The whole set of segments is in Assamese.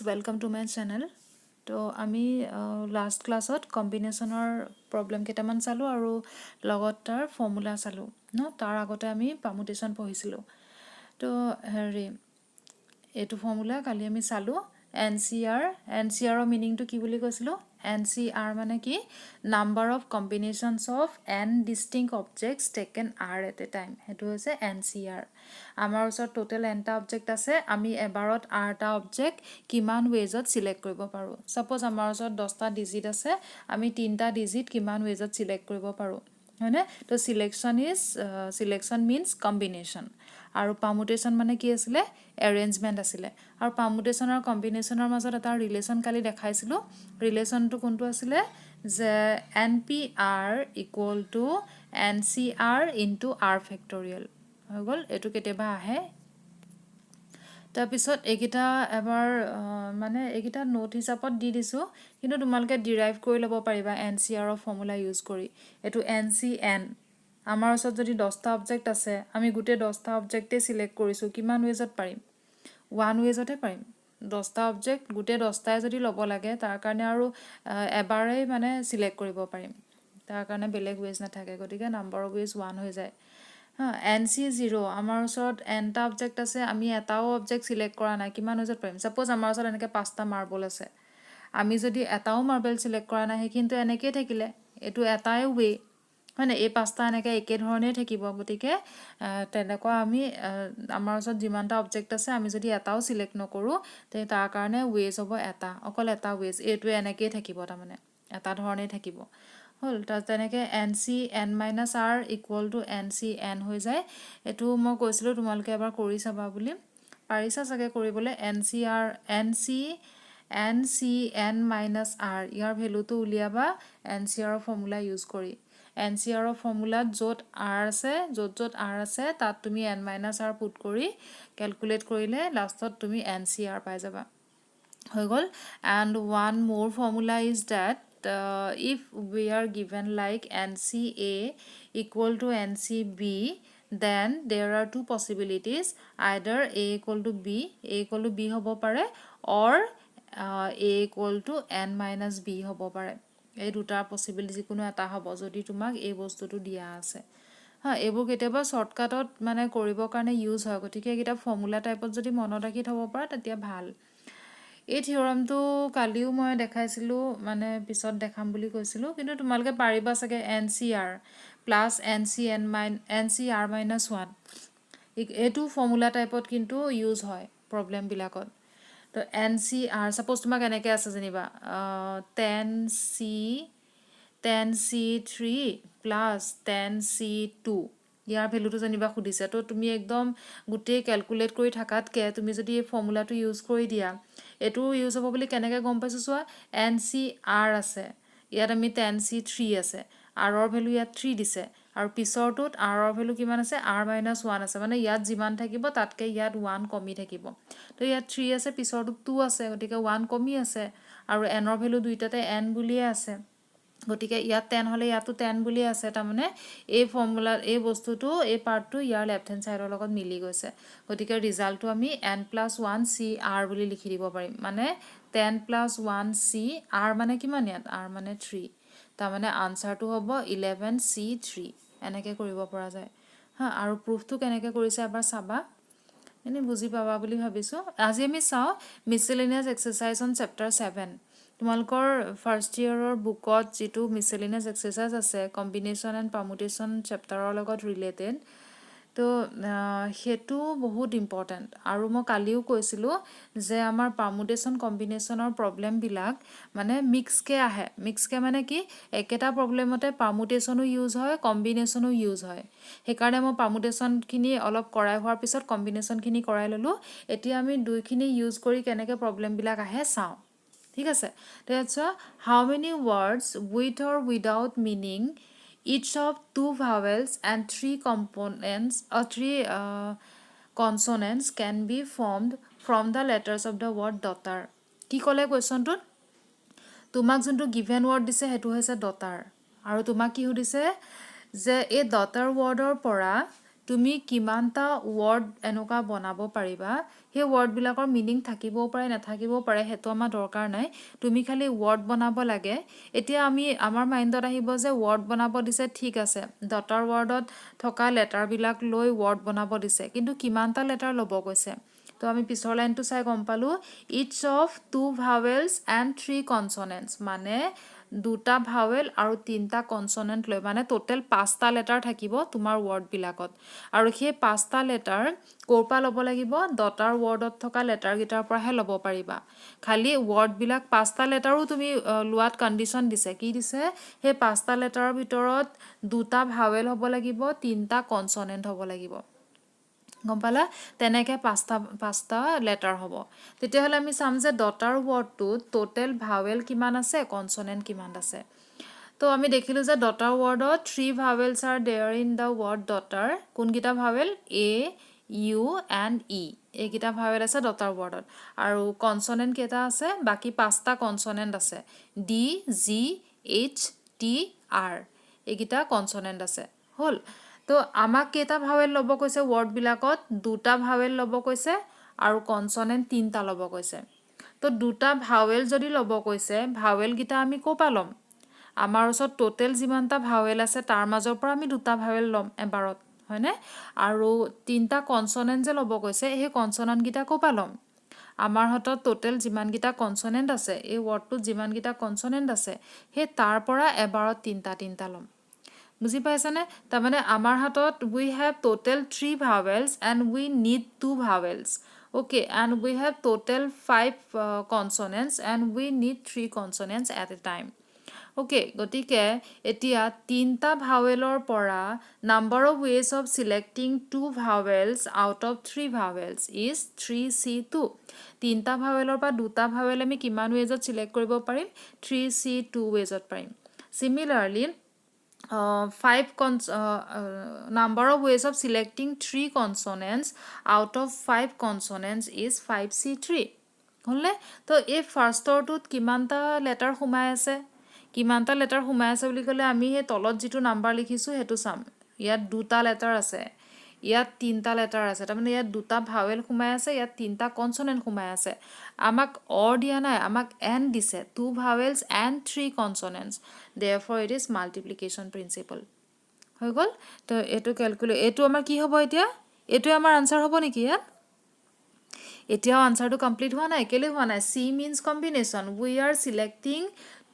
welcome to my channel. তো আমি লাষ্ট ক্লাছত কম্বিনেশ্যনৰ প্ৰব্লেম কেইটামান চালোঁ আৰু লগত তাৰ ফৰ্মুলা চালোঁ ন। তাৰ আগতে আমি পাৰ্মুটেশ্যন পঢ়িছিলোঁ। তো হেৰি এইটো ফৰ্মুলা কালি আমি চালোঁ NCR ৰ মিনিংটো কি বুলি কৈছিলোঁ। NCR মানে কি, number of combinations of n distinct objects taken r at a time, সেইটো হৈছে NCR। আমাৰ ওচৰত টোটেল nটা অবজেক্ট আছে, আমি এবাৰত rটা অবজেক্ট কিমান ৱেজত চিলেক্ট কৰিব পাৰোঁ। ছাপ'জ আমাৰ ওচৰত 10টা ডিজিট আছে, আমি 3টা ডিজিট কিমান ৱেজত চিলেক্ট কৰিব পাৰোঁ, হয়নে। তো চিলেকশ্যন মিনছ কম্বিনেশ্যন, আৰু পাৰ্মুটেশ্যন মানে কি আছিলে, এৰেঞ্জমেণ্ট আছিলে। আৰু পাৰ্মুটেশ্যন আৰু কম্বিনেশ্যনৰ মাজত এটা ৰিলেশ্যন কালি দেখাইছিলোঁ। ৰিলেশ্যনটো কোনটো আছিলে, যে NPR equal to NCR into R factorial হৈ গ'ল। এইটো কেতিয়াবা আহে। তাৰপিছত এইকেইটা এবাৰ এইকেইটা নোট হিচাপত দি দিছোঁ, কিন্তু তোমালোকে ডিৰাইভ কৰি ল'ব পাৰিবা NCR ফৰ্মুলা ইউজ কৰি। এইটো NCN, আমাৰ ওচৰত যদি 10টা অবজেক্ট আছে, আমি গোটেই 10টা অবজেক্টেই চিলেক্ট কৰিছোঁ, কিমান ৱেজত পাৰিম, 1 ৱেজতে পাৰিম। 10টা অবজেক্ট গোটেই 10টাই যদি ল'ব লাগে, তাৰ কাৰণে আৰু এবাৰেই চিলেক্ট কৰিব পাৰিম, তাৰ কাৰণে বেলেগ ৱেজ নাথাকে, গতিকে নাম্বাৰ অফ ৱেজ 1 হৈ যায়। NC0, আমাৰ ওচৰত nটা অবজেক্ট আছে, আমি এটাও অবজেক্ট চিলেক্ট কৰা নাই, কিমান ৱেজত পাৰিম। ছাপ'জ আমাৰ ওচৰত এনেকৈ 5টা মাৰ্বল আছে, আমি যদি এটাও মাৰ্বল চিলেক্ট কৰা নাই, সেইখিনিতো এনেকৈয়ে থাকিলে, এইটো এটাই ৱে, হয় নাই। এই 5টা এনেকৈ একেধৰণেই থাকিব, গতিকে তেনেকুৱা আমি আমাৰ ওচৰত যিমানটা অবজেক্ট আছে, আমি যদি এটাও চিলেক্ট নকৰোঁ, তে তাৰ কাৰণে ৱেজ হ'ব এটা, অকল এটা ৱেজ, এইটোৱে এনেকৈয়ে থাকিব, তাৰমানে এটা ধৰণেই থাকিব হ'ল। তেনেকৈ NCN-R ইকুৱেল টু NCN হৈ যায়। এইটো মই কৈছিলোঁ তোমালোকে এবাৰ কৰি চাবা বুলি, পাৰিছা চাগে কৰিবলৈ। NCN-R ইয়াৰ ভেলুটো উলিয়াবা NCR ফৰ্মুলা ইউজ কৰি। NCR ফৰ্মুলাত য'ত R আছে, তাত তুমি N-R পুট কৰি কেলকুলেট কৰিলে লাষ্টত তুমি NCR পাই যাবা, হৈ গ'ল। And one more formula is that if we are given like NCA equal to NCB, then there are two possibilities, either A equal to B হ'ব পাৰে, or A equal to N-B হ'ব পাৰে। এই দুটাৰ পচিবিলিটি যিকোনো এটা হ'ব, যদি তোমাক এই বস্তুটো দিয়া আছে। এইবোৰ কেতিয়াবা শ্বৰ্টকাটত কৰিবৰ কাৰণে ইউজ হয়, গতিকে এইকেইটা ফৰ্মুলা টাইপত যদি মনত ৰাখি থ'ব পৰা, তেতিয়া ভাল। এই থিয়ৰমটো কালিও মই দেখাইছিলোঁ, পিছত দেখাম বুলি কৈছিলোঁ, কিন্তু তোমালোকে পাৰিবা চাগে। NCR প্লাছ NCR-1, এইটো ফৰ্মুলা টাইপত কিন্তু ইউজ হয় প্ৰব্লেমবিলাকত। তো NCR ছাপ'জ তোমাক এনেকৈ আছে যেনিবা 10C3 প্লাছ 10C2, ইয়াৰ ভেলুটো যেনিবা সুধিছে। তো তুমি একদম গোটেই কেলকুলেট কৰি থকাতকৈ তুমি যদি এই ফৰ্মুলাটো ইউজ কৰি দিয়া, এইটো ইউজ হ'ব বুলি কেনেকৈ গম পাইছোঁ চোৱা। NCR আছে, ইয়াত আমি 10C3 আছে, Rৰ ভেলু ইয়াত 3 দিছে, আৰু পিছৰটোত Rৰ ভেলু কিমান আছে, R-1 আছে, ইয়াত যিমান থাকিব তাতকৈ ইয়াত 1 কমি থাকিব। তো ইয়াত 3 আছে, পিছৰটোত 2 আছে, গতিকে 1 কমি আছে, আৰু Nৰ ভেলু দুইটাতে N বুলিয়ে আছে, গতিকে ইয়াত 10 হ'লে ইয়াতো 10 বুলিয়ে আছে। তাৰমানে এই ফৰ্মুলা, এই বস্তুটো, এই পাৰ্টটো ইয়াৰ লেফ্ট হেণ্ড ছাইডৰ লগত মিলি গৈছে, গতিকে ৰিজাল্টটো আমি N+1CR বুলি লিখি দিব পাৰিম। 10+1CR কিমান, ইয়াত R 3, তাৰমানে আনচাৰটো হ'ব 11C3, এনেকৈ কৰিব পৰা যায়। আৰু প্ৰুফটো কেনেকৈ কৰিছে এবাৰ চাবা, এনেই বুজি পাবা বুলি ভাবিছোঁ। আজি আমি চাওঁ মিছেলেনিয়াছ এক্সাৰচাইজ অন চেপ্টাৰ 7। তোমালোকৰ ফাৰ্ষ্ট ইয়েৰৰ বুকত যিটো মিছেলেনিয়াছ এক্সাৰচাইজ আছে, কম্বিনেশ্যন এণ্ড পাৰ্মুটেশ্যন চেপ্টাৰৰ লগত ৰিলেটেড, তো সেইটো বহুত ইম্পৰ্টেণ্ট। আৰু মই কালিও কৈছিলোঁ যে আমাৰ পাৰ্মুটেশ্যন কম্বিনেশ্যনৰ প্ৰব্লেমবিলাক মিক্সকৈ আহে। মিক্সকৈ কি, একেটা প্ৰব্লেমতে পাৰ্মুটেশ্যনো ইউজ হয়, কম্বিনেশ্যনো ইউজ হয়। সেইকাৰণে মই পাৰ্মুটেশ্যনখিনি অলপ কৰাই হোৱাৰ পিছত কম্বিনেশ্যনখিনি কৰাই ল'লোঁ। এতিয়া আমি দুইখিনি ইউজ কৰি কেনেকৈ প্ৰব্লেমবিলাক আহে চাওঁ, ঠিক আছে। তেতিয়া how many words with or without meaning each of 2 vowels and 3 consonants can be formed from the letters of the word daughter। কি ক'লে কুৱেশ্যনটোত, তোমাক যোনটো গিভেন ৱৰ্ড দিছে সেইটো হৈছে daughter, আৰু তোমাক কি সুধিছে যে এই daughter ৱৰ্ডৰ পৰা তুমি কিমানটা ৱৰ্ড এনেকুৱা বনাব পাৰিবা, সেই ৱৰ্ডবিলাকৰ মিনিং থাকিবও পাৰে নাথাকিবও পাৰে সেইটো আমাৰ দৰকাৰ নাই তুমি খালি ৱৰ্ড বনাব লাগে এতিয়া আমাৰ মাইণ্ডত আহিব যে ৱৰ্ড বনাব দিছে ঠিক আছে ডটাৰ ৱৰ্ডত থকা লেটাৰবিলাক লৈ ৱৰ্ড বনাব দিছে কিন্তু কিমানটা লেটাৰ ল'ব কৈছে তো আমি পিছৰ লাইনটো চাই গম পালোঁ ইটছ অফ 2 ভাৱেলছ এণ্ড 3 কনছনেণ্টছ মানে 2টা ভাৱেল আৰু 3টা কনছনেণ্ট লৈ মানে টোটেল 5টা লেটাৰ থাকিব তোমাৰ ৱৰ্ডবিলাকত আৰু সেই 5টা লেটাৰ ক'ৰ পৰা ল'ব লাগিব ডটাৰ ৱৰ্ডত থকা লেটাৰকেইটাৰ পৰাহে ল'ব পাৰিবা খালি ৱৰ্ডবিলাক 5টা লেটাৰো তুমি লোৱাত কণ্ডিশ্যন দিছে কি দিছে সেই 5টা লেটাৰৰ ভিতৰত 2টা ভাৱেল হ'ব লাগিব 3টা কনছনেণ্ট হ'ব লাগিব গম পালা তেনেকৈ 5টা লেটাৰ হ'ব তেতিয়াহ'লে আমি চাম যে ডটাৰ ৱৰ্ডটোত টোটেল ভাৱেল কিমান আছে কনছনেণ্ট কিমান আছে তো আমি দেখিলোঁ যে ডটাৰ ৱৰ্ডত 3 vowels are there in the word daughter কোনকেইটা vowel A U and E এইকেইটা ভাৱেল আছে ডটাৰ ৱৰ্ডত আৰু কনছনেণ্ট কেইটা আছে বাকী 5টা কনছনেণ্ট আছে D G H T R এইকেইটা কনছনেণ্ট আছে হ'ল তো আমাক কেইটা ভাৱেল ল'ব কৈছে ৱৰ্ডবিলাকত 2টা ভাৱেল ল'ব কৈছে আৰু কনছনেণ্ট 3টা ল'ব কৈছে তো 2টা ভাৱেল যদি ল'ব কৈছে ভাৱেলকেইটা আমি ক'ৰ পৰা ল'ম আমাৰ ওচৰত টোটেল যিমানটা ভাৱেল আছে তাৰ মাজৰ পৰা আমি 2টা ভাৱেল ল'ম এবাৰত হয়নে আৰু 3টা কনছনেণ্ট যে ল'ব কৈছে সেই কনছনেণ্টকেইটা ক'ৰ পৰা ল'ম আমাৰ হাতত টোটেল যিমানকেইটা কনছনেণ্ট আছে এই ৱৰ্ডটোত যিমানকেইটা কনছনেণ্ট আছে সেই তাৰ পৰা এবাৰত 3টা ল'ম বুজি পাইছানে তাৰমানে আমাৰ হাতত we have total 3 vowels and we need 2 vowels okay and we have total 5 consonants and we need 3 consonants at a time okay গতিকে এতিয়া 3টা ভাৱেলৰ পৰা number of ways of selecting 2 vowels out of 3 vowels is 3c2 3টা ভাৱেলৰ পৰা 2টা ভাৱেল আমি কিমান ways সিলেক্ট কৰিব পাৰিম 3c2 ways পাৰিম similarly number of ways of selecting 3 consonants out of 5 consonants is 5c3 হ'লনে তো এই ফাৰ্ষ্টৰটোত কিমানটা লেটাৰ সোমাই আছে বুলি ক'লে আমি সেই তলত যিটো নাম্বাৰ লিখিছোঁ সেইটো চাম ইয়াত 2টা লেটাৰ আছে ইয়াত 3টা লেটাৰ আছে তাৰমানে ইয়াত 2টা ভাৱেল সোমাই আছে ইয়াত 3টা কনছনেণ্ট সোমাই আছে আমাক অৰ দিয়া নাই আমাক এন দিছে 2 ভাৱেলছ and 3 কনছনেণ্টছ therefore it is multiplication principle হৈ গ'ল তো এইটো আমাৰ কি হ'ব এতিয়া এইটোৱে আমাৰ আনসাৰ হ'ব নেকি ইয়াত এতিয়াও আনসাৰটো কমপ্লিট হোৱা নাই কেলে হোৱা নাই C means combination we are selecting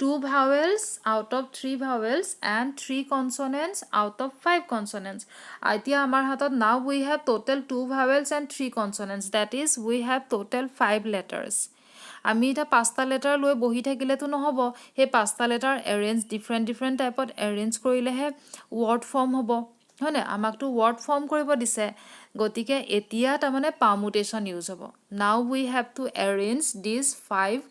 2 vowels out of 3 vowels and 3 consonants out of 5 consonants এতিয়া আমাৰ হাতত now we have total 2 vowels and 3 consonants that is we have total 5 letters আমি এটা 5টা লেটাৰ লৈ বহি থাকিলেতো নহব সেই 5টা লেটাৰ এৰেঞ্জ ডিফাৰেন্ট টাইপত এৰেঞ্জ কৰিলেহে ৱৰ্ড ফৰ্ম হ'ব হয়নে আমাকতো ৱৰ্ড ফৰ্ম কৰিব দিছে গতিকে এতিয়া তাৰমানে পাৰমুটেশন ইউজ হ'ব now we have to arrange these 5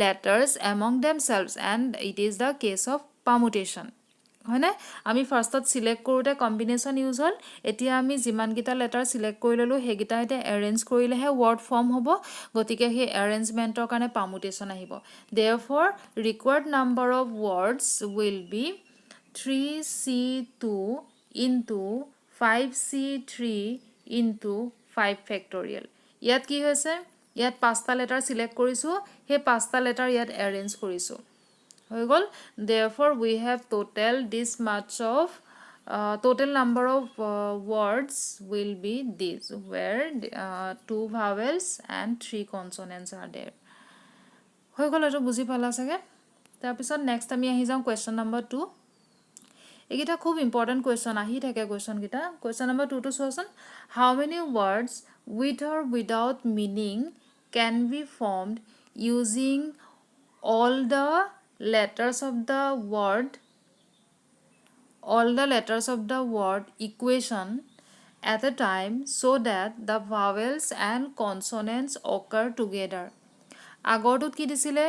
letters among themselves and it is the case of permutation হয়নে আমি ফাৰ্ষ্টত সিলেক্ট কৰোতে কম্বিনেশন ইউজ হল এতিয়া আমি যিমানকিটা লেটাৰ সিলেক্ট কৰি ললো হেগিটা এটা এৰেঞ্জ কৰিলেহে ৱৰ্ড ফৰ্ম হ'ব গতিকে হে এৰেঞ্জমেন্টৰ কাৰণে পাৰমুটেশন আহিব therefore required number of words will be 3c2 into 5c3 into 5 factorial ইয়াত কি হৈছে ইয়াত 5টা লেটাৰ সিলেক্ট কৰিছো হে 5টা লেটাৰ ইয়াত এৰেঞ্জ কৰিছো হৈ গল therefore we have total this much of total number of words will be this where 2 vowels and 3 consonants are there হৈ গল এটো বুজি পালা সাগে তাৰ পিছত নেক্সট আমি আহি যাম কোৱেশ্চন নম্বৰ 2 এগিটা খুব ইম্পৰ্টেন্ট কোৱেশ্চন আহি থাকে কোৱেশ্চন গিটা question number 2 to সোচন how many words with or without meaning can be formed using all the letters of the word equation at a time so that the vowels and consonants occur together আগৰটোত কি দিছিলে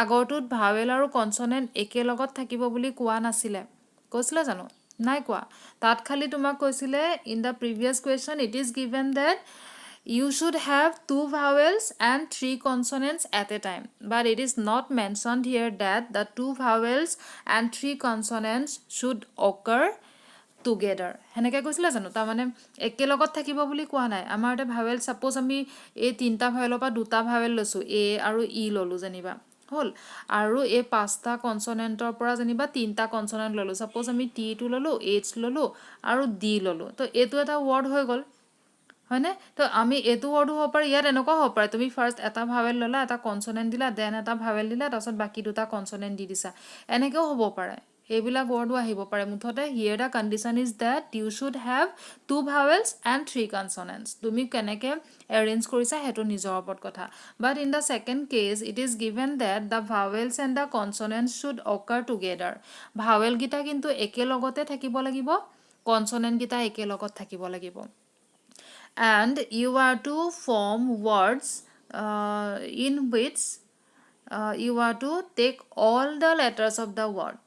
আগৰটোত ভাৱেল আৰু কনসনেন্ট একে লগত থাকিব বুলি কোৱা নাছিলে কৈছিল জানো নাই কোৱা তাত খালি তোমাক কৈছিলে in the previous question it is given that you should have 2 vowels and 3 consonants at a time but it is not mentioned here that the 2 vowels and 3 consonants should occur together হেনেকৈ কৈছিলে জানো তাৰমানে একেলগত থাকিব বুলি কোৱা নাই আমাৰ এটা ভাৱেল সাপোজ আমি এই তিনটা ভাৱেলৰ পৰা দুটা ভাৱেল লৈছো এ আৰু ই ললো যেনিবা হল আৰু এই পাঁচটা কনসনেন্টৰ পৰা যেনিবা তিনটা কনসনেন্ট ললো সাপোজ আমি টি টো ললো এইচ ললো আৰু ডি ললো তো এইটো এটা ওয়াৰ্ড হৈ গল হয়নে তো আমি এইটো ওয়াৰ্ড হ'ব পাৰে ইয়াত এনেকুৱা হ'ব পাৰে তুমি ফাৰ্স্ট এটা ভাৱেল ললা এটা কনসনেন্ট দিলা দেন এটা ভাৱেল দিলা তাৰপিছত বাকি দুটা কনসনেন্ট দি দিছা এনেকেও হ'ব পাৰে এইবিলাক ওয়াৰ্ডও আহিব পাৰে মুঠতে here the condition is that you should have two vowels and three consonants তুমি কেনেকৈ এৰেঞ্জ কৰিছা হেতু নিজৰ ওপৰত কথা but in the second case it is given that the vowels and the consonants should occur together vowel গিটা কিন্তু একেলগতে থাকিব লাগিব কনসনেন্ট গিটা একেলগত থাকিব লাগিব and you are to form words in which you are to take all the letters of the word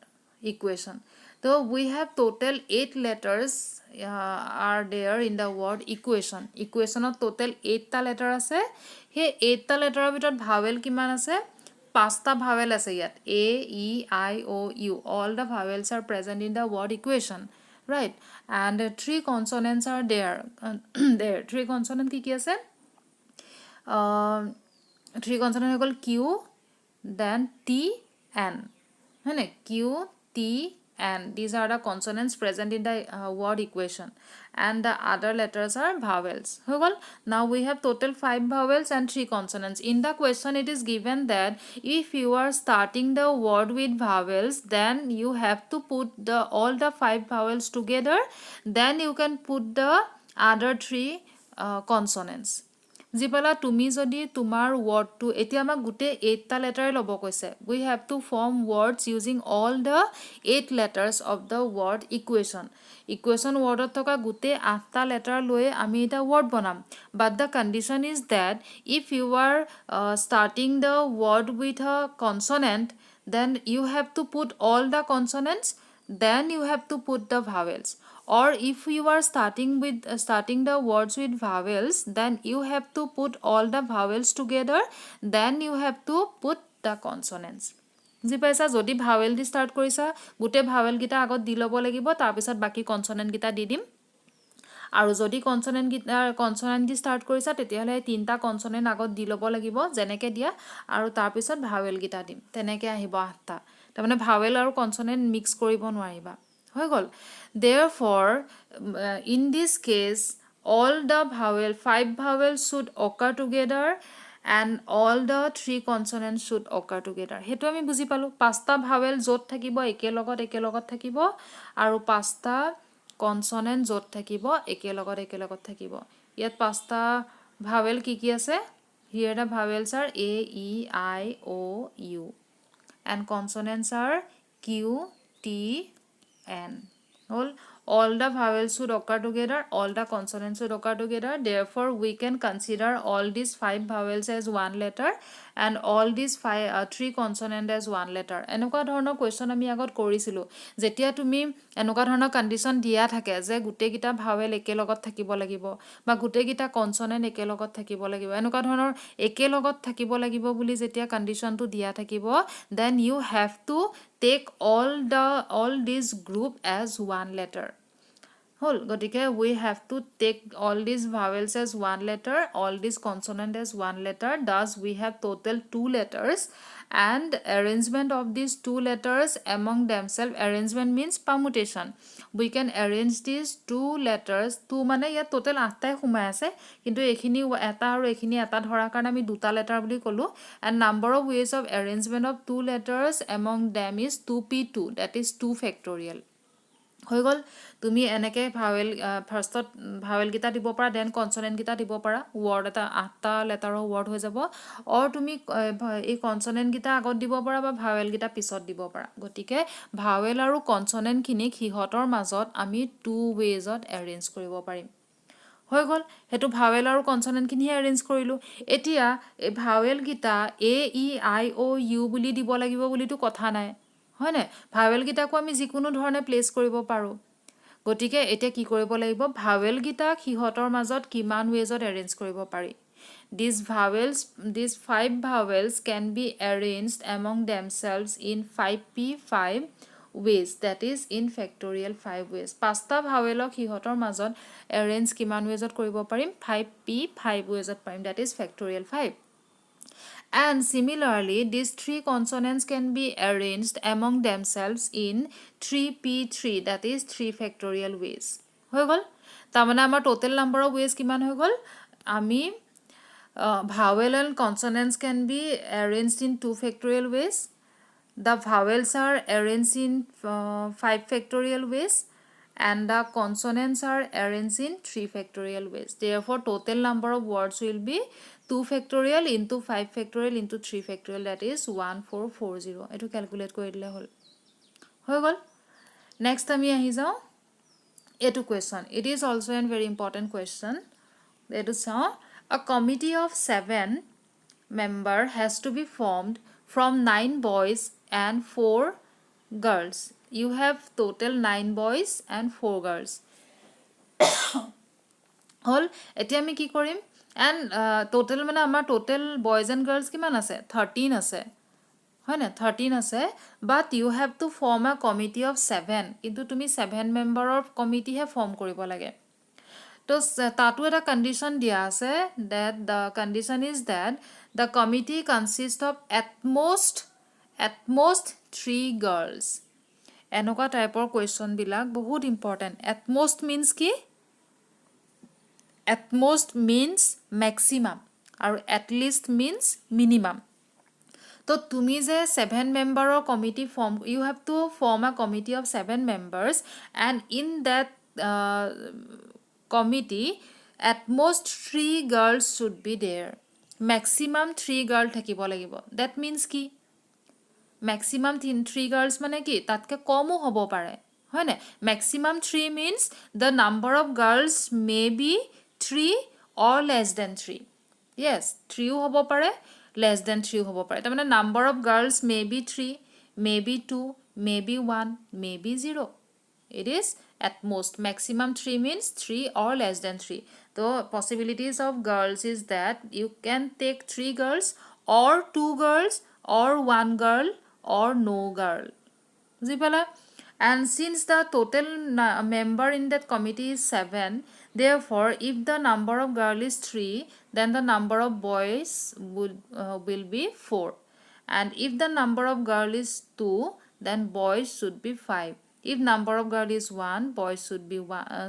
equation so we have total 8 letters are there in the word equation of total 8 ta letter ase he 8 ta letter bitot vowel kiman ase 5 ta vowel ase yat a e I o u all the vowels are present in the word equation right and three consonants are there there three consonant ki ase three consonant hogol q then t n hane q t n these are the consonants present in the word equation and the other letters are vowels hogol now we have total 5 vowels and 3 consonants in the question it is given that if you are starting the word with vowels then you have to put the all the 5 vowels together then you can put the other 3 consonants জিপালা তুমি যদি তোমাৰ ওয়াৰ্ডটো এতিয়া আমাক গুটে 8 টা লেটাৰ লব কৈছে we have to form words using all the 8 letters of the word equation wordত থকা গুটে 8 টা লেটাৰ লৈ আমি এটা word বনাম but the condition is that if you are starting the word with a consonant then you have to put all the consonants then you have to put the vowels or if you are starting the words with vowels then you have to put all the vowels together then you have to put the consonants G পাইছা যদি ভাৱেল দি স্টাৰ্ট কৰিছা গুটে ভাৱেল গিটা আগত দি লব লাগিব তাৰ পিছত বাকি কনসনেন্ট গিটা দি দিম আৰু যদি কনসনেন্ট দি স্টাৰ্ট কৰিছা তেতিয়াহলে তিনটা কনসনেন্ট আগত দি লব লাগিব যেনেকে দিয়া আৰু তাৰ পিছত ভাৱেল গিটা দিম তেনেকে আহিব আঠটা তাৰ মানে ভাৱেল আৰু কনসনেন্ট মিক্স কৰিব নোৱাৰিবা হৈ গল therefore in this case all the 5 vowels should occur together and all the 3 consonants should occur together hetu ami buji palu pasta vowel jot thakibo ekelogot thakibo aru pasta consonant jot thakibo ekelogot thakibo yat pasta vowel ki ase here the vowels are a e I o u and consonants are q t n all the vowels should occur together all the consonants should occur together therefore we can consider all these 5 vowels as one letter and all these 3 consonant as one letter এনেকুৱা ধৰণৰ কোৱেশ্চন আমি আগত কৰিছিলো যেতিয়া তুমি এনেকুৱা ধৰণৰ কন্ডিশন দিয়া থাকে যে গুটে গিটা ভাৱেল একেলগত থাকিব লাগিব বা গুটে গিটা কনসনেন্ট একেলগত থাকিব লাগিব এনেকুৱা ধৰণৰ একেলগত থাকিব লাগিব বুলি যেতিয়া কন্ডিশনটো দিয়া থাকিব then you have to take all these group as one letter whole gotike we have to take all these vowels as one letter all these consonant as one letter thus we have total 2 letters and arrangement of these 2 letters among themselves arrangement means permutation we can arrange these 2 letters 2 মানে ইয়া total 8 টাই খুমাই আছে কিন্তু এখিনি এটা আৰু এখিনি এটা ধৰা কাৰণ আমি দুটা লেটাৰ বুলি কলো and number of ways of arrangement of 2 letters among them is 2p2 that is 2 factorial হৈ গল তুমি এনেকে ভাৱেল ফাৰ্স্টত ভাৱেল গিটা দিব পাৰা দেন কনসনেন্ট গিটা দিব পাৰা ওয়াৰ্ড এটা 8টা লেটাৰৰ ওয়াৰ্ড হৈ যাব অৰ তুমি এই কনসনেন্ট গিটা আগত দিব পাৰা বা ভাৱেল গিটা পিছত দিব পাৰা গটিকে ভাৱেল আৰু কনসনেন্ট খিনি হিহতৰ মাজত আমি 2 ওয়েজত এৰেঞ্জ কৰিব পাৰিম হৈ গল হেতু ভাৱেল আৰু কনসনেন্ট খিনি এৰেঞ্জ কৰিলো এতিয়া এই ভাৱেল গিটা a e I o u বুলি দিব লাগিব বুলিটো কথা নাই হয় না ভাৱেল গিটাকো আমি যিকোনো ধৰণে প্লেস কৰিব পাৰো গটিকে এতিয়া কি কৰিব লাগিব ভাৱেল গিটা হিহতৰ মাজত কিমান ওয়েজত এৰেঞ্জ কৰিব পাৰি these 5 vowels can be arranged among themselves in 5p5 ways, that is in factorial 5 ways. পাঁচটা ভাৱেলক সিহঁতৰ মাজত এৰেঞ্জ কিমান ৱেজত কৰিব পাৰিম 5p 5 ৱেজত পাৰিম, that is factorial 5. And similarly, these three consonants can be arranged among themselves in 3p3, that is 3 factorial ways. হৈ গ'ল তাৰমানে আমাৰ total number of ways কিমান হৈ গ'ল আমি vowel and consonants can be arranged in 2 factorial ways. The vowels are arranged in 5 factorial ways and the consonants are arranged in 3 factorial ways. Therefore, total number of words will be 2 factorial into 5 factorial into 3 factorial, that is 1440. Eto calculate kori dile hol. Hoi gol. Next ami ahi jao. Eto question. It is also a very important question. Eto sao. A committee of 7 members has to be formed from 9 boys and 4 girls. You have total 9 boys and 4 girls. Hol eti ami ki korim and total mane amar total boys and girls kiman ase 13 ase hoy na 13 ase, but you have to form a committee of 7 kintu tumi 7 member of committee he form koribo lage. তো তাতো এটা condition দিয়া আছে that the condition is that the committee consists of at most 3 girls. এনেকুৱা টাইপৰ question বিলাক বহুত important. At most means কি at most means maximum আৰু at least means minimum. তো তুমি যে 7 member committee form, you have to form a committee of 7 members and in that committee at most 3 girls should be there. Maximum 3 girl থাকিব লাগিব. That means কি maximum 3 girls মানে কি তাতকে কমও হ'ব পাৰে হয় না. Maximum 3 means the number of girls may be 3 or less than 3. Yes, 3 হ'ব পাৰে less than 3 হ'ব পাৰে. তাৰমানে number of girls may be 3, may be 2, may be 1, may be 0. It is at most. Maximum 3 means 3 or less than 3. The possibilities of girls is that you can take 3 girls or 2 girls or 1 girl or no girl. Zipala. And since the total member in that committee is 7, therefore if the number of girl is 3, then the number of boys will be 4. And if the number of girl is 2, then boys should be 5. If number of girl is 1, boys should be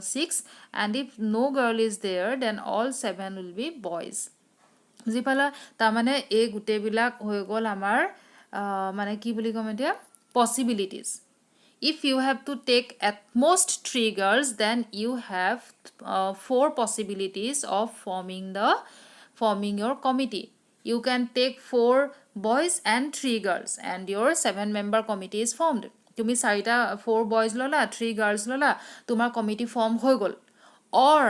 6. And if no girl is there, then all 7 will be boys. Zipala tamane e gute bilak hoy gol amar mane ki boli kom etia possibilities. If you have to take at most 3 girls, then you have 4 possibilities of forming your committee. You can take 4 boys and 3 girls and your 7 member committee is formed. তুমি 4 boys lola 3 girls lola তোমার committee form হৈ গল. Or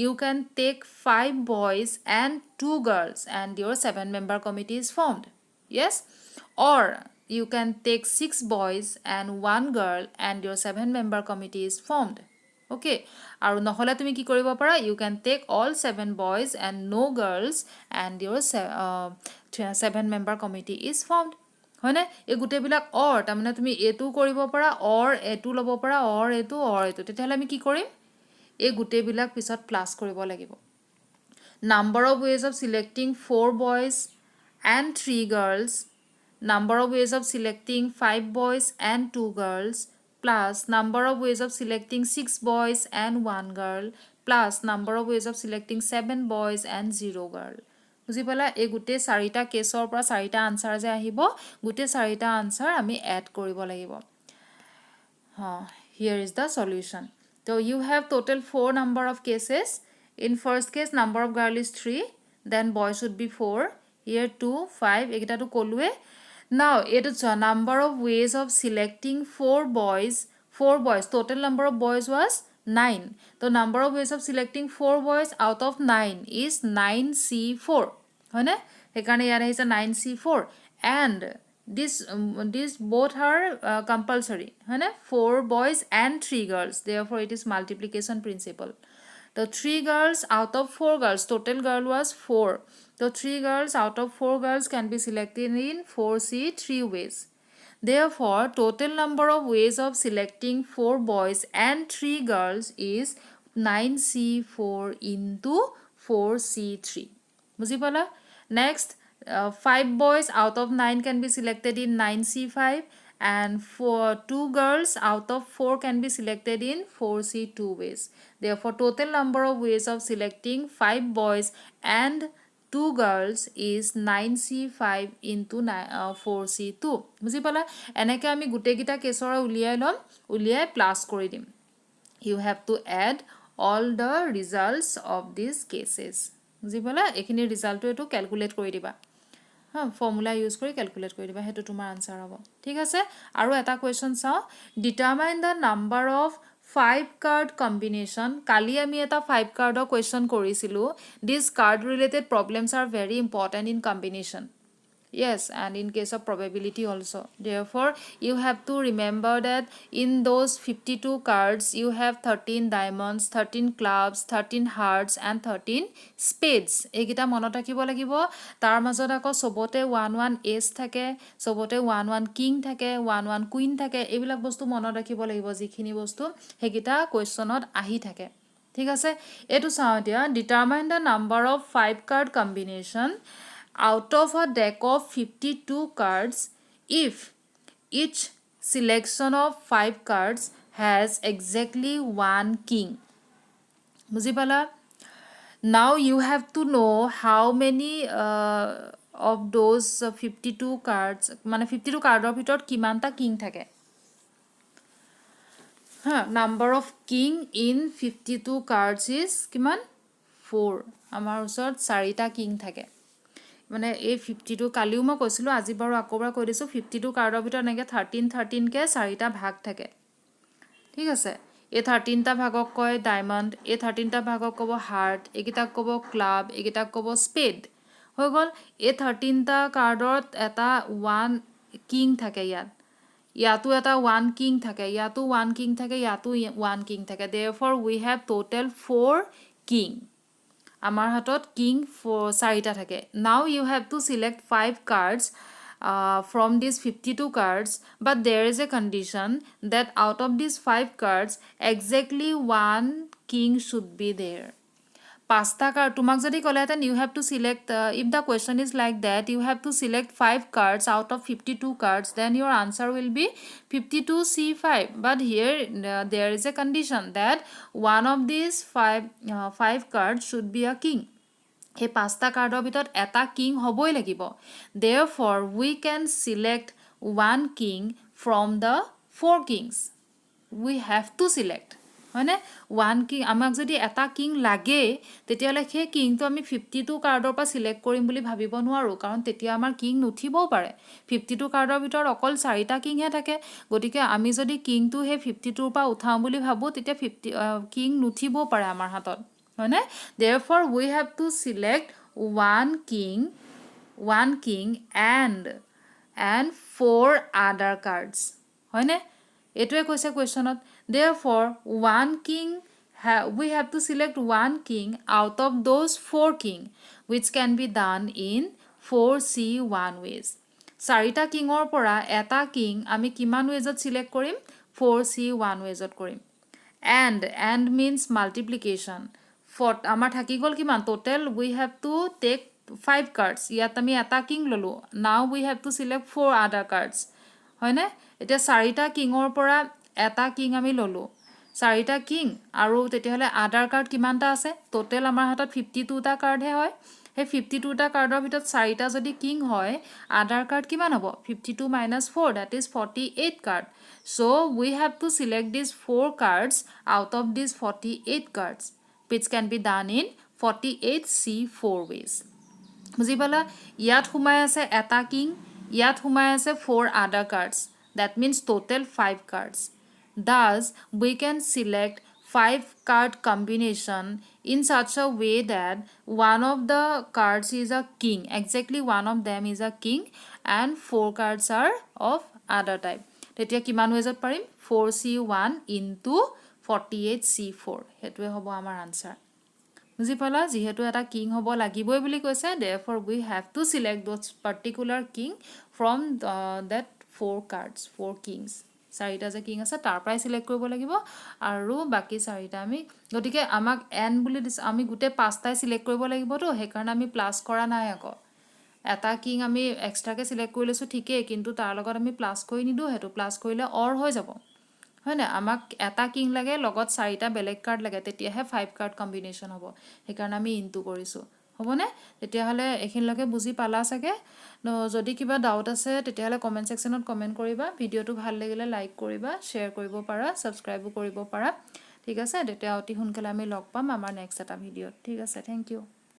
you can take 5 boys and 2 girls and your 7 member committee is formed. Yes, or you can take 6 boys and 1 girl and your 7 member committee is formed. Okay, আৰু নহলে তুমি কি কৰিব পাৰা, you can take all 7 boys and no girls and your 7 member committee is formed. হয়নে এই গুটে বিলাক or তাৰমানে তুমি এটো কৰিব পাৰা or এটো লব পাৰা or এটো তেতিয়াহলে আমি কি কৰিম এই গুটে বিলাক পিছত প্লাস কৰিব লাগিব. Number of ways of selecting 4 boys and 3 girls, number of ways of selecting 5 boys and 2 girls, plus number of ways of selecting 6 boys and 1 girl, plus number of ways of selecting 7 boys and 0 girl. বুজি পালা এই গুটে 4টা কেছৰ পৰা 4টা আনসাৰ যে আহিব গুটে 4টা আনসাৰ আমি এড কৰিব লাগিব. Here is the solution. So you have total 4 number of cases. In first case number of girl is 3, then boy should be 4. Here 2, 5 ekita to kolue. Now it is a number of ways of selecting 4 boys. Total number of boys was 9. The number of ways of selecting 4 boys out of 9 is 9C4. Hone ekane yara is a 9C4 and this both are compulsory. Hone 4 boys and 3 girls. Therefore it is multiplication principle. The 3 girls out of 4 girls, total girl was 4. The 3 girls out of 4 girls can be selected in 4C 3 ways. Therefore, total number of ways of selecting 4 boys and 3 girls is 9C4 into 4C3. বুজি পালা? Next, 5 boys out of 9 can be selected in 9C5 and 2 girls out of 4 can be selected in 4C2 ways. Therefore, total number of ways of selecting 5 boys and 2 girls is 9C5 into 4C2. বুজি পালা? এনেকৈ আমি গোটেইকেইটা কেছৰ উলিয়াই ল'ম, উলিয়াই প্লাছ কৰি দিম. You have to add all the results of these cases. বুজি পালা? এইখিনি ৰিজাল্টটো এইটো কেলকুলেট কৰি দিবা. ফৰ্মুলা ইউজ কৰি কেলকুলেট কৰি দিবা, সেইটো তোমাৰ আনচাৰ হ'ব. ঠিক আছে? আৰু এটা কুৱেশ্যন চাওঁ. Determine the number of 5 card combination. কালি আমি এটা 5 কাৰ্ডৰ কুৱেশ্যন কৰিছিলোঁ. This card related problems are very important in combination. Yes, and in case of probability also. Therefore, you have to remember that in those 52 cards, you have 13 diamonds, 13 clubs, 13 hearts, and 13 spades. Egita monota kibo lagibo. Tar mazot ako sobote 1-1 ace thake, sobote 1-1 king thake, 1-1 queen thake. Ebilak bostu monota kibo lagibo jikhini bostu hegita questionot ahi thake. ঠিক আছে? এটো চাও দিয়া. Determine the number of 5 card combination out of a deck of 52 cards if each selection of 5 cards has exactly 1 king. বুজি পালা? Now you have to know how many of those 52 cards, মানে 52 কাৰ্ডৰ ভিতৰত কিমানটা কিং থাকে. Number of king in 52 cards is কিমান? 4. আমাৰ ওচৰত 4টা কিং থাকে. মানে এই 52 কালিও মই কৈছিলোঁ, আজি বাৰু আকৌবাৰ কৈ দিছোঁ. 52 কাৰ্ডৰ ভিতৰত এনেকৈ 13কে 4টা ভাগ থাকে. ঠিক আছে? এই 13টা ভাগক কয় ডায়মণ্ড, এই 13টা ভাগক ক'ব হাৰ্ট, এইকেইটাক ক'ব ক্লাব, এইকেইটাক ক'ব স্পেড. হৈ গ'ল. এই 13টা কাৰ্ডত এটা 1 কিং থাকে. ইয়াতো এটা 1 কিং থাকে, ইয়াতো 1 কিং থাকে, ইয়াতো 1 কিং থাকে. Therefore, we have total 4 king. আমাৰ হাতত কিং 4টা থাকে. Now you have to select 5 cards from these 52 cards, but there is a condition that out of these 5 cards exactly 1 king should be there. 5টা কাৰ্ড তোমাক যদি ক'লেহেঁতেন you have to select, if the question is like that, you have to select 5 cards out of 52 cards, then your answer will be 52C5. But here there is a condition that one of these 5 cards should be a king. এই 5টা কাৰ্ডৰ ভিতৰত এটা কিং হ'বই লাগিব. Therefore, we can select 1 king from the 4 kings. We have to select. হয়নে? 1 কিং আমাক যদি এটা কিং লাগে, তেতিয়াহ'লে সেই কিংটো আমি 52 কাৰ্ডৰ পৰা চিলেক্ট কৰিম বুলি ভাবিব নোৱাৰোঁ, কাৰণ তেতিয়া আমাৰ কিং নুঠিবও পাৰে. 52 কাৰ্ডৰ ভিতৰত অকল 4টা কিংহে থাকে. গতিকে আমি যদি কিংটো সেই 52ৰ পৰা উঠাওঁ বুলি ভাবোঁ, তেতিয়া কিং নুঠিবও পাৰে আমাৰ হাতত. হয়নে? Therefore, we have to select 1 king and 4 other cards. হয়নে? এইটোৱে কৈছে কুৱেশ্যনত. Therefore, we have to select 1 king out of those 4 king, which can be done in 4C1 ways. 4টা কিঙৰ পৰা এটা কিং আমি কিমান ৱেজত চিলেক্ট কৰিম? 4C1 ৱেজত কৰিম. And means multiplication. আমাৰ থাকি গ'ল কিমান? Total we have to take 5 cards. ইয়াত আমি এটা কিং ল'লোঁ. Now we have to select 4 other cards. হয়নে? এতিয়া 4টা কিঙৰ পৰা এটা কিং আমি ল'লোঁ. 4টা কিং আৰু তেতিয়াহ'লে আদাৰ কাৰ্ড কিমানটা আছে? টোটেল আমাৰ হাতত 52টা কাৰ্ডহে হয়. সেই 52টা কাৰ্ডৰ ভিতৰত 4টা যদি কিং হয়, আদাৰ কাৰ্ড কিমান হ'ব? 52 - 4, that is 48 card. So, we have to select these 4 cards out of these 48 cards, which can be done in 48C4 ways. বুজি পালা? ইয়াত সোমাই আছে এটা কিং, ইয়াত সোমাই আছে 4 other cards. That means total 5 cards. Thus, we can select 5 card combination in such a way that one of the cards is a king. Exactly one of them is a king and 4 cards are of other type. তেতিয়া কিমান ৱেজত পাৰিম? 4C1 into 48C4. সেইটোৱে হ'ব আমাৰ আনচাৰ. বুজি পালা? যিহেতু এটা কিং হ'ব লাগিবই বুলি কৈছে, therefore we have to select those particular king from that 4 cards 4 Kings চাৰিটা যে কিং আছে তাৰ পৰাই সিলেক্ট কৰিব লাগিব আৰু বাকি চাৰিটা আমি গতিকে আমাক এন বুলি দিছে আমি গোটে পাঁচটাই সিলেক্ট কৰিব লাগিবতো সেইকাৰণে আমি প্লাস কৰা নাই আকৌ এটা কিং আমি এক্সট্ৰাকে সিলেক্ট কৰি লৈছো ঠিকই কিন্তু তাৰ লগত আমি প্লাস কৰি নিদো হেতু প্লাস কৰিলে অৰ হৈ যাব হয় না আমাক এটা কিং লাগে লগত চাৰিটা বেলেগ কাৰ্ড লাগে তেতিয়াহে 5 কাৰ্ড কম্বিনেশন হ'ব সেইকাৰণে আমি ইনটু কৰিছো হ'বনে তেতিয়া হলে এখিনলৈকে বুজি পালা চাগে যদি কিবা ডাউট আছে তেতিয়া হলে কমেন্ট সেকশনত কমেন্ট কৰিবা ভিডিওটো ভাল লাগিলে লাইক কৰিবা শেয়াৰ কৰিব পাৰা সাবস্ক্ৰাইবো কৰিব পাৰা ঠিক আছে তেতিয়া অতি সোনকালে আমি লগ পাম আমাৰ নেক্সট এটা ভিডিওত ঠিক আছে থ্যাংক ইউ